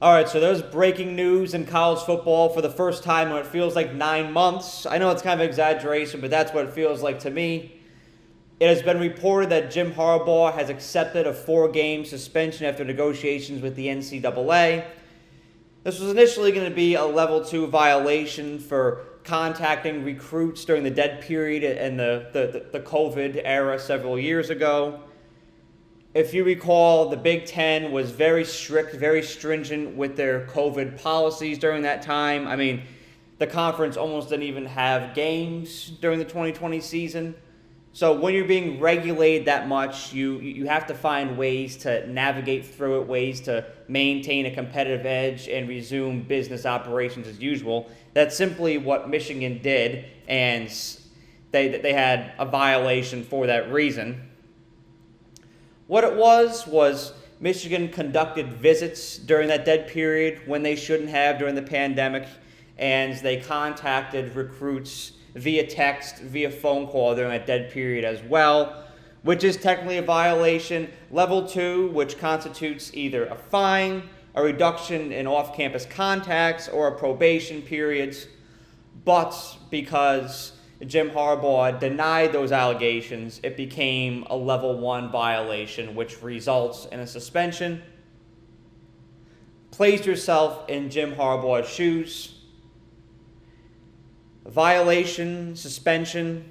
All right, so there's breaking news in college football for the first time in what feels like 9 months. I know it's kind of an exaggeration, but that's what it feels like to me. It has been reported that Jim Harbaugh has accepted a 4-game suspension after negotiations with the NCAA. This was initially going to be a level 2 violation for contacting recruits during the dead period and the COVID era several years ago. If you recall, the Big Ten was very strict, very stringent with their COVID policies during that time. I mean, the conference almost didn't even have games during the 2020 season. So when you're being regulated that much, you have to find ways to navigate through it, ways to maintain a competitive edge and resume business operations as usual. That's simply what Michigan did, and they had a violation for that reason. What it was Michigan conducted visits during that dead period when they shouldn't have during the pandemic, and they contacted recruits via text, via phone call during that dead period as well, which is technically a violation. Level 2, which constitutes either a fine, a reduction in off-campus contacts, or a probation periods. But because Jim Harbaugh denied those allegations, it became a level 1 violation, which results in a suspension. Place yourself in Jim Harbaugh's shoes. Violation, suspension,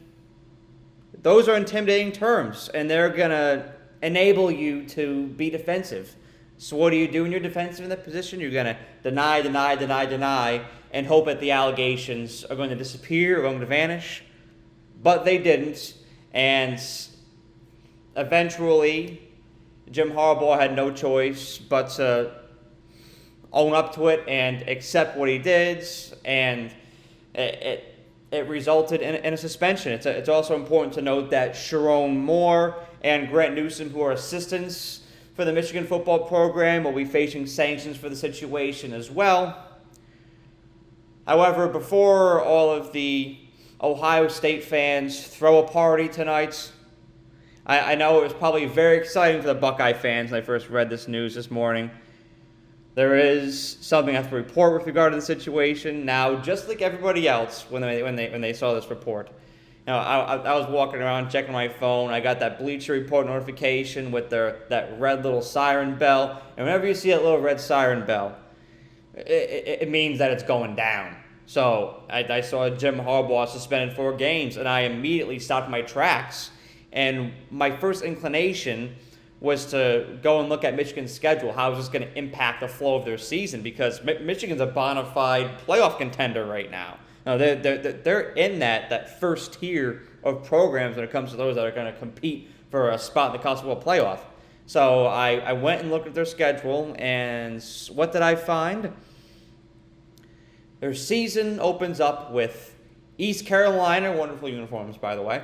those are intimidating terms, and they're going to enable you to be defensive. So what do you do when you're defensive in that position? You're going to deny, and hope that the allegations are going to disappear or going to vanish. But they didn't, and eventually Jim Harbaugh had no choice but to own up to it and accept what he did, and it resulted in a suspension. It's also important to note that Sharon Moore and Grant Newsom, who are assistants for the Michigan football program, will be facing sanctions for the situation as well. However, before all of the Ohio State fans throw a party tonight, I know it was probably very exciting for the Buckeye fans when I first read this news this morning. There is something I have to report with regard to the situation. Now, just like everybody else when they saw this report, I was walking around checking my phone. I got that Bleacher Report notification with that red little siren bell. And whenever you see that little red siren bell, it means that it's going down. So I saw Jim Harbaugh suspended 4 games, and I immediately stopped my tracks. And my first inclination was to go and look at Michigan's schedule. How is this going to impact the flow of their season? Because Michigan's a bona fide playoff contender right now. Now they're in that first tier of programs when it comes to those that are going to compete for a spot in the college football playoff. So I went and looked at their schedule, and what did I find? Their season opens up with East Carolina, wonderful uniforms by the way,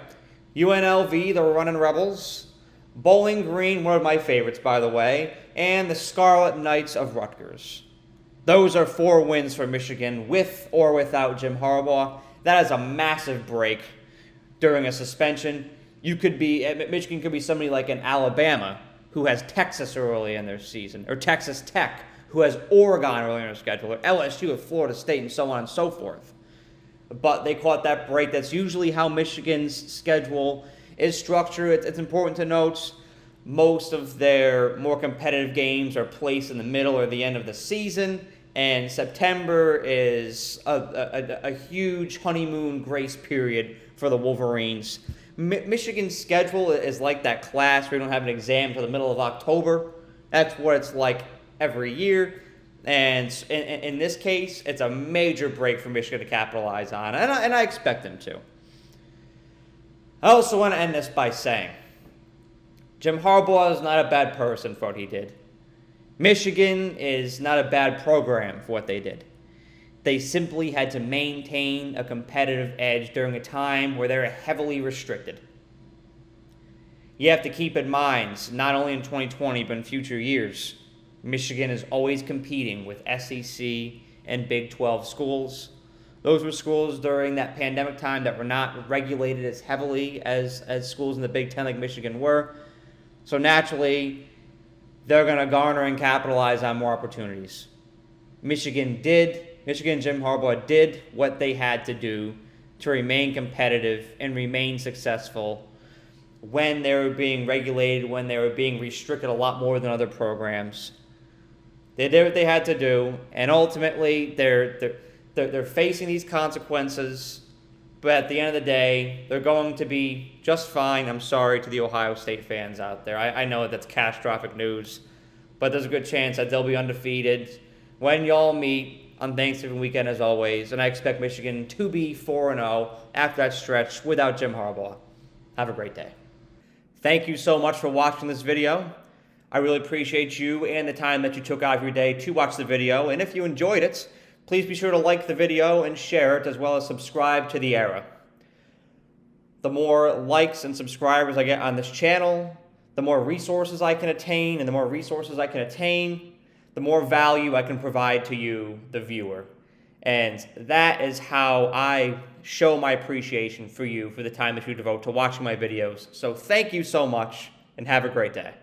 UNLV, the Running Rebels, Bowling Green, one of my favorites, by the way, and the Scarlet Knights of Rutgers. Those are 4 wins for Michigan, with or without Jim Harbaugh. That is a massive break during a suspension. Michigan could be somebody like an Alabama, who has Texas early in their season, or Texas Tech, who has Oregon early in their schedule, or LSU with Florida State, and so on and so forth. But they caught that break. That's usually how Michigan's schedule is structured. It's important to note most of their more competitive games are placed in the middle or the end of the season, and September is a huge honeymoon grace period for the Wolverines. Michigan's schedule is like that class where you don't have an exam until the middle of October. That's what it's like every year. And in this case, it's a major break for Michigan to capitalize on, and I expect them to. I also want to end this by saying Jim Harbaugh is not a bad person for what he did. Michigan is not a bad program for what they did. They simply had to maintain a competitive edge during a time where they're heavily restricted. You have to keep in mind, not only in 2020, but in future years, Michigan is always competing with SEC and Big 12 schools. Those were schools during that pandemic time that were not regulated as heavily as schools in the Big Ten like Michigan were. So naturally, they're going to garner and capitalize on more opportunities. Michigan, Jim Harbaugh did what they had to do to remain competitive and remain successful when they were being regulated, when they were being restricted a lot more than other programs. They did what they had to do, and ultimately they're facing these consequences, but at the end of the day, they're going to be just fine. I'm sorry to the Ohio State fans out there. I know that's catastrophic news, but there's a good chance that they'll be undefeated when y'all meet on Thanksgiving weekend as always, and I expect Michigan to be 4-0 after that stretch without Jim Harbaugh. Have a great day. Thank you so much for watching this video. I really appreciate you and the time that you took out of your day to watch the video, and if you enjoyed it, please be sure to like the video and share it, as well as subscribe to The Era. The more likes and subscribers I get on this channel, the more resources I can attain, and the more resources I can attain, the more value I can provide to you, the viewer. And that is how I show my appreciation for you for the time that you devote to watching my videos. So thank you so much, and have a great day.